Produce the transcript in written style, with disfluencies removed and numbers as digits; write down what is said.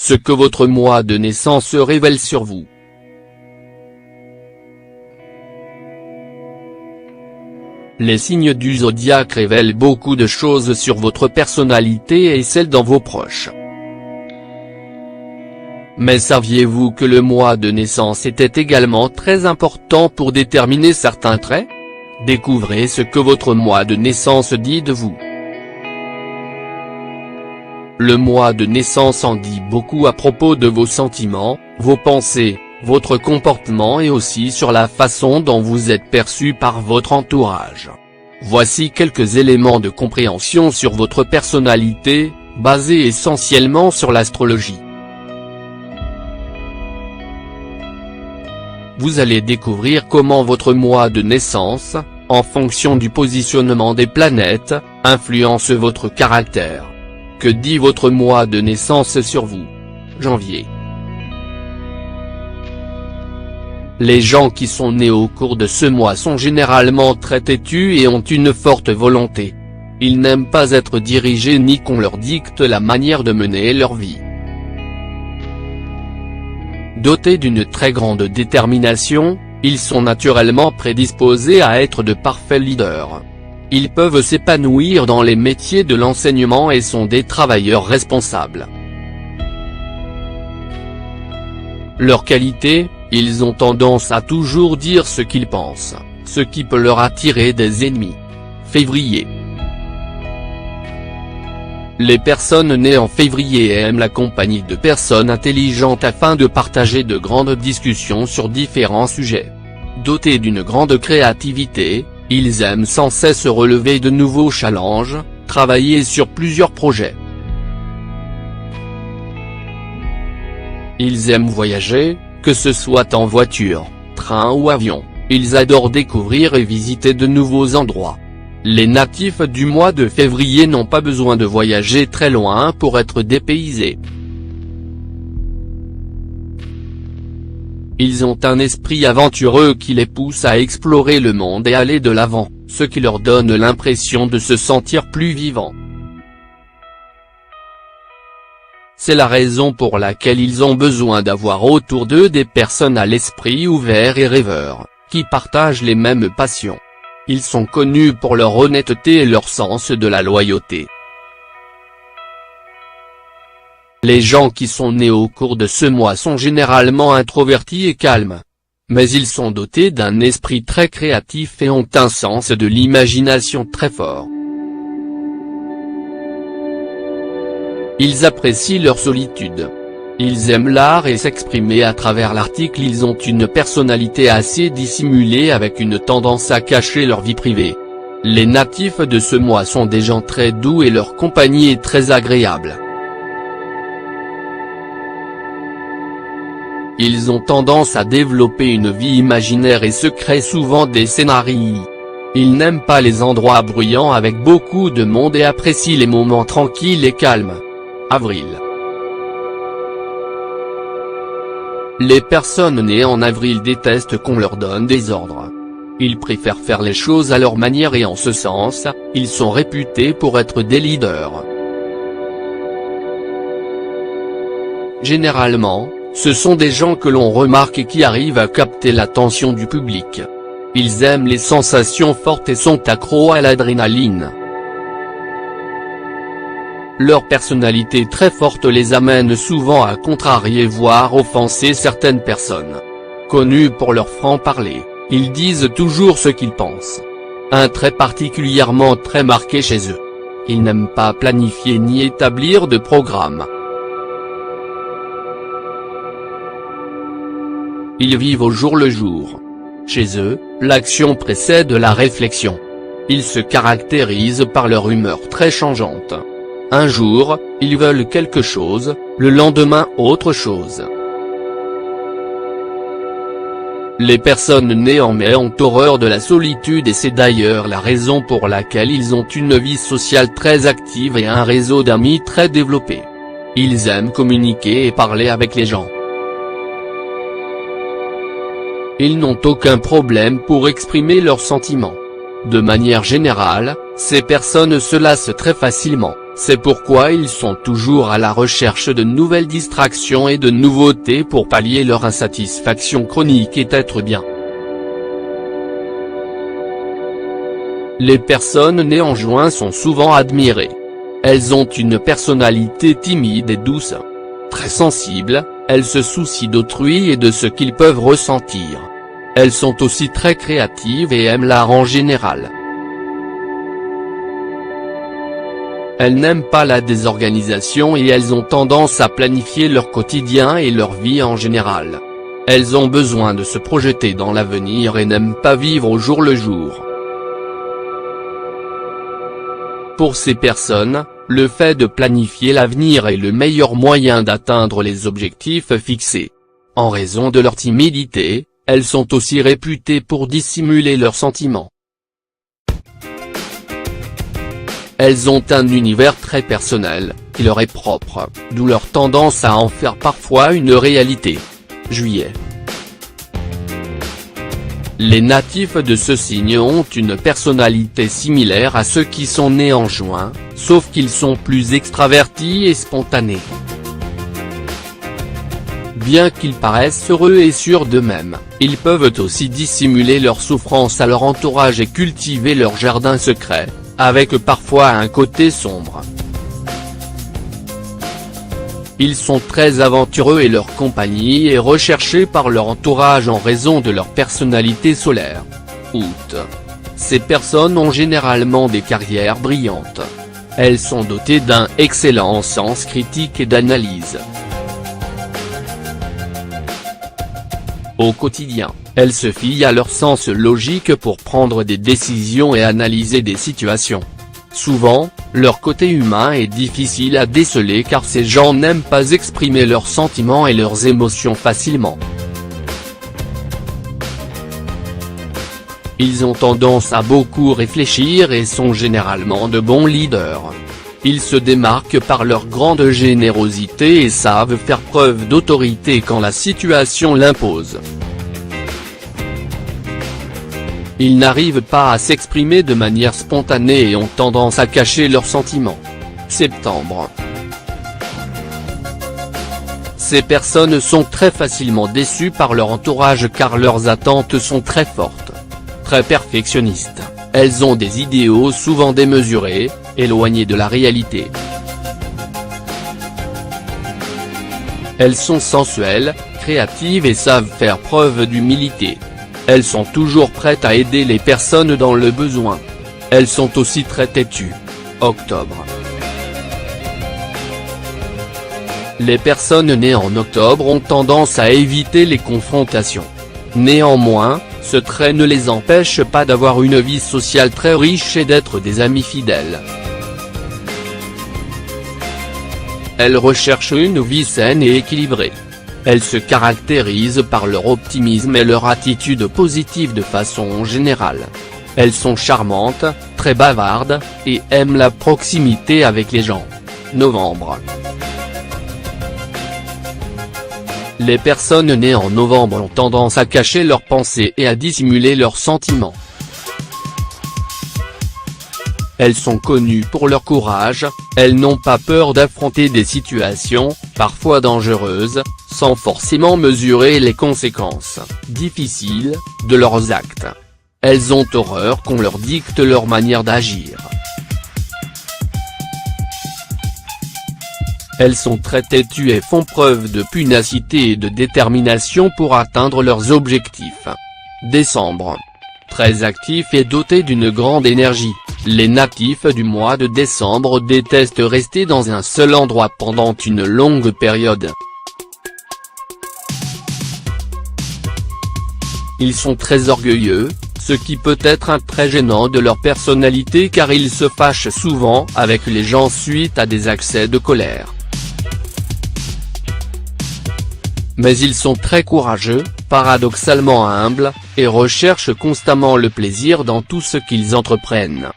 ce que votre mois de naissance révèle sur vous. Les signes du zodiaque révèlent beaucoup de choses sur votre personnalité et celle dans vos proches. Mais saviez-vous que le mois de naissance était également très important pour déterminer certains traits? Découvrez ce que votre mois de naissance dit de vous. Le mois de naissance en dit beaucoup à propos de vos sentiments, vos pensées, votre comportement et aussi sur la façon dont vous êtes perçu par votre entourage. Voici quelques éléments de compréhension sur votre personnalité, basés essentiellement sur l'astrologie. Vous allez découvrir comment votre mois de naissance, en fonction du positionnement des planètes, influence votre caractère. Que dit votre mois de naissance sur vous? Janvier. Les gens qui sont nés au cours de ce mois sont généralement très têtus et ont une forte volonté. Ils n'aiment pas être dirigés ni qu'on leur dicte la manière de mener leur vie. Dotés d'une très grande détermination, ils sont naturellement prédisposés à être de parfaits leaders. Ils peuvent s'épanouir dans les métiers de l'enseignement et sont des travailleurs responsables. Leur qualité, ils ont tendance à toujours dire ce qu'ils pensent, ce qui peut leur attirer des ennemis. Février. Les personnes nées en février aiment la compagnie de personnes intelligentes afin de partager de grandes discussions sur différents sujets. Dotés d'une grande créativité, ils aiment sans cesse relever de nouveaux challenges, travailler sur plusieurs projets. Ils aiment voyager, que ce soit en voiture, train ou avion, ils adorent découvrir et visiter de nouveaux endroits. Les natifs du mois de février n'ont pas besoin de voyager très loin pour être dépaysés. Ils ont un esprit aventureux qui les pousse à explorer le monde et aller de l'avant, ce qui leur donne l'impression de se sentir plus vivants. C'est la raison pour laquelle ils ont besoin d'avoir autour d'eux des personnes à l'esprit ouvert et rêveur, qui partagent les mêmes passions. Ils sont connus pour leur honnêteté et leur sens de la loyauté. Les gens qui sont nés au cours de ce mois sont généralement introvertis et calmes. Mais ils sont dotés d'un esprit très créatif et ont un sens de l'imagination très fort. Ils apprécient leur solitude. Ils aiment l'art et s'exprimer à travers l'article. Ils ont une personnalité assez dissimulée avec une tendance à cacher leur vie privée. Les natifs de ce mois sont des gens très doux et leur compagnie est très agréable. Ils ont tendance à développer une vie imaginaire et se créent souvent des scénarios. Ils n'aiment pas les endroits bruyants avec beaucoup de monde et apprécient les moments tranquilles et calmes. Avril. Les personnes nées en avril détestent qu'on leur donne des ordres. Ils préfèrent faire les choses à leur manière et en ce sens, ils sont réputés pour être des leaders. Généralement, ce sont des gens que l'on remarque et qui arrivent à capter l'attention du public. Ils aiment les sensations fortes et sont accros à l'adrénaline. Leur personnalité très forte les amène souvent à contrarier voire offenser certaines personnes. Connus pour leur franc-parler, ils disent toujours ce qu'ils pensent. Un trait particulièrement très marqué chez eux. Ils n'aiment pas planifier ni établir de programme. Ils vivent au jour le jour. Chez eux, l'action précède la réflexion. Ils se caractérisent par leur humeur très changeante. Un jour, ils veulent quelque chose, le lendemain autre chose. Les personnes nées en mai ont horreur de la solitude et c'est d'ailleurs la raison pour laquelle ils ont une vie sociale très active et un réseau d'amis très développé. Ils aiment communiquer et parler avec les gens. Ils n'ont aucun problème pour exprimer leurs sentiments. De manière générale, ces personnes se lassent très facilement, C'est pourquoi ils sont toujours à la recherche de nouvelles distractions et de nouveautés pour pallier leur insatisfaction chronique et être bien. Les personnes nées en juin sont souvent admirées. Elles ont une personnalité timide et douce. Très sensibles, elles se soucient d'autrui et de ce qu'ils peuvent ressentir. Elles sont aussi très créatives et aiment l'art en général. Elles n'aiment pas la désorganisation et elles ont tendance à planifier leur quotidien et leur vie en général. Elles ont besoin de se projeter dans l'avenir et n'aiment pas vivre au jour le jour. Pour ces personnes, le fait de planifier l'avenir est le meilleur moyen d'atteindre les objectifs fixés. En raison de leur timidité, elles sont aussi réputées pour dissimuler leurs sentiments. Elles ont un univers très personnel, qui leur est propre, d'où leur tendance à en faire parfois une réalité. Juillet. Les natifs de ce signe ont une personnalité similaire à ceux qui sont nés en juin, sauf qu'ils sont plus extravertis et spontanés. Bien qu'ils paraissent heureux et sûrs d'eux-mêmes, ils peuvent aussi dissimuler leur souffrance à leur entourage et cultiver leur jardin secret, avec parfois un côté sombre. Ils sont très aventureux et leur compagnie est recherchée par leur entourage en raison de leur personnalité solaire. Août. Ces personnes ont généralement des carrières brillantes. Elles sont dotées d'un excellent sens critique et d'analyse. Au quotidien, elles se fient à leur sens logique pour prendre des décisions et analyser des situations. Souvent, leur côté humain est difficile à déceler car ces gens n'aiment pas exprimer leurs sentiments et leurs émotions facilement. Ils ont tendance à beaucoup réfléchir et sont généralement de bons leaders. Ils se démarquent par leur grande générosité et savent faire preuve d'autorité quand la situation l'impose. Ils n'arrivent pas à s'exprimer de manière spontanée et ont tendance à cacher leurs sentiments. Septembre. Ces personnes sont très facilement déçues par leur entourage car leurs attentes sont très fortes. Très perfectionnistes, elles ont des idéaux souvent démesurés, éloignés de la réalité. Elles sont sensuelles, créatives et savent faire preuve d'humilité. Elles sont toujours prêtes à aider les personnes dans le besoin. Elles sont aussi très têtues. Octobre. Les personnes nées en octobre ont tendance à éviter les confrontations. Néanmoins, ce trait ne les empêche pas d'avoir une vie sociale très riche et d'être des amis fidèles. Elles recherchent une vie saine et équilibrée. Elles se caractérisent par leur optimisme et leur attitude positive de façon générale. Elles sont charmantes, très bavardes, et aiment la proximité avec les gens. Novembre. Les personnes nées en novembre ont tendance à cacher leurs pensées et à dissimuler leurs sentiments. Elles sont connues pour leur courage, elles n'ont pas peur d'affronter des situations, parfois dangereuses, sans forcément mesurer les conséquences, difficiles, de leurs actes. Elles ont horreur qu'on leur dicte leur manière d'agir. Elles sont très têtues et font preuve de pugnacité et de détermination pour atteindre leurs objectifs. Décembre. Très actifs et dotés d'une grande énergie, les natifs du mois de décembre détestent rester dans un seul endroit pendant une longue période. Ils sont très orgueilleux, ce qui peut être un trait gênant de leur personnalité car ils se fâchent souvent avec les gens suite à des accès de colère. Mais ils sont très courageux, paradoxalement humbles, et recherchent constamment le plaisir dans tout ce qu'ils entreprennent.